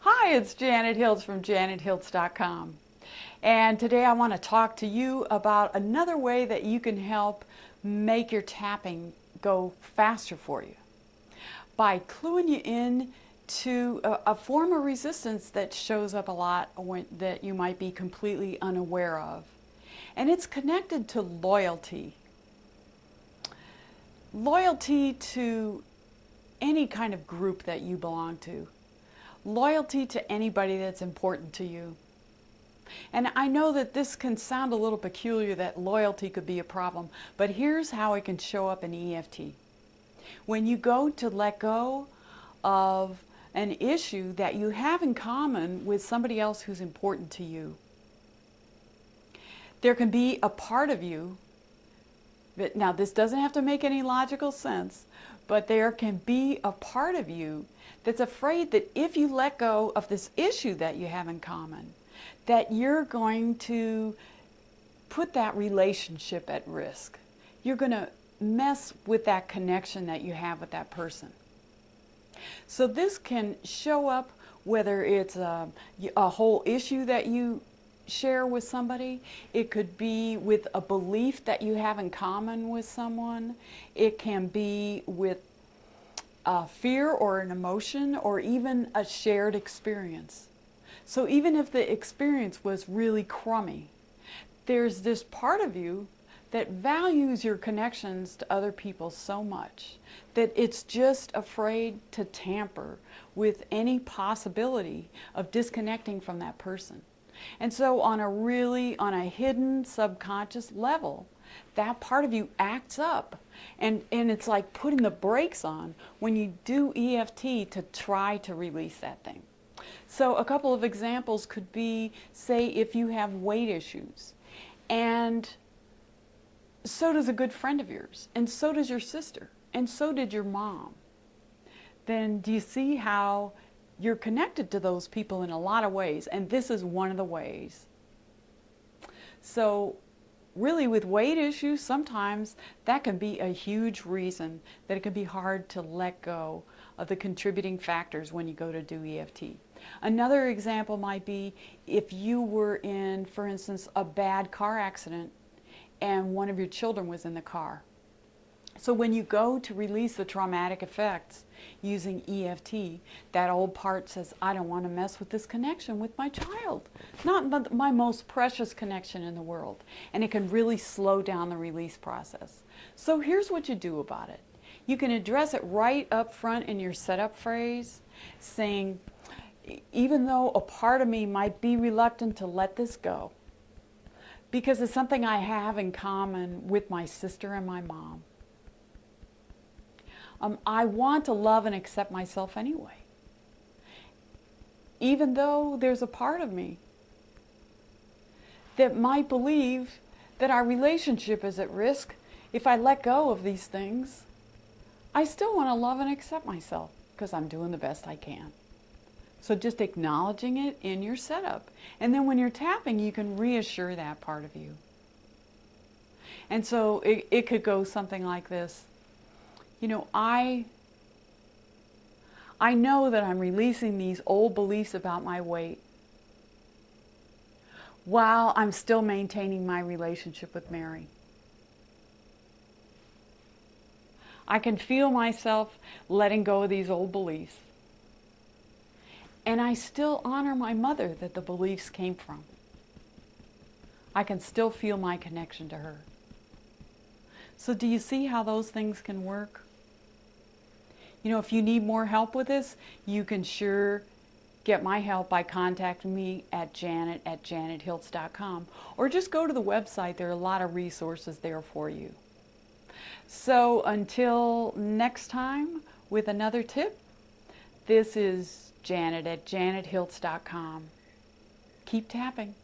Hi, it's Janet Hilts from janethilts.com. And today I want to talk to you about another way that you can help make your tapping go faster for you by cluing you in to a form of resistance that shows up a lot that you might be completely unaware of. And it's connected to loyalty. Loyalty to any kind of group that you belong to. Loyalty to anybody that's important to you. And I know that this can sound a little peculiar, that loyalty could be a problem, but here's how it can show up in EFT. When you go to let go of an issue that you have in common with somebody else who's important to you, there can be a part of you that, now this doesn't have to make any logical sense, but there can be a part of you that's afraid that if you let go of this issue that you have in common, that you're going to put that relationship at risk. You're going to mess with that connection that you have with that person. So this can show up whether it's a whole issue that you share with somebody. It could be with a belief that you have in common with someone. It can be with a fear or an emotion or even a shared experience. So even if the experience was really crummy, there's this part of you that values your connections to other people so much that it's just afraid to tamper with any possibility of disconnecting from that person. And so on a hidden subconscious level, that part of you acts up, and it's like putting the brakes on when you do EFT to try to release that thing. So a couple of examples could be, say if you have weight issues, and so does a good friend of yours, and so does your sister, and so did your mom. Then do you see how you're connected to those people in a lot of ways, and this is one of the ways. So really with weight issues, sometimes that can be a huge reason that it can be hard to let go of the contributing factors when you go to do EFT. Another example might be if you were in, for instance, a bad car accident and one of your children was in the car. So when you go to release the traumatic effects using EFT, that old part says, I don't want to mess with this connection with my child. Not my most precious connection in the world. And it can really slow down the release process. So here's what you do about it. You can address it right up front in your setup phrase, saying, even though a part of me might be reluctant to let this go, because it's something I have in common with my sister and my mom, I want to love and accept myself anyway. Even though there's a part of me that might believe that our relationship is at risk if I let go of these things, I still want to love and accept myself because I'm doing the best I can. So just acknowledging it in your setup. And then when you're tapping, you can reassure that part of you. And so it could go something like this. You know, I know that I'm releasing these old beliefs about my weight while I'm still maintaining my relationship with Mary. I can feel myself letting go of these old beliefs. And I still honor my mother that the beliefs came from. I can still feel my connection to her. So do you see how those things can work? You know, if you need more help with this, you can sure get my help by contacting me at janethilts.com, or just go to the website. There are a lot of resources there for you. So until next time with another tip, this is Janet at janethilts.com. Keep tapping.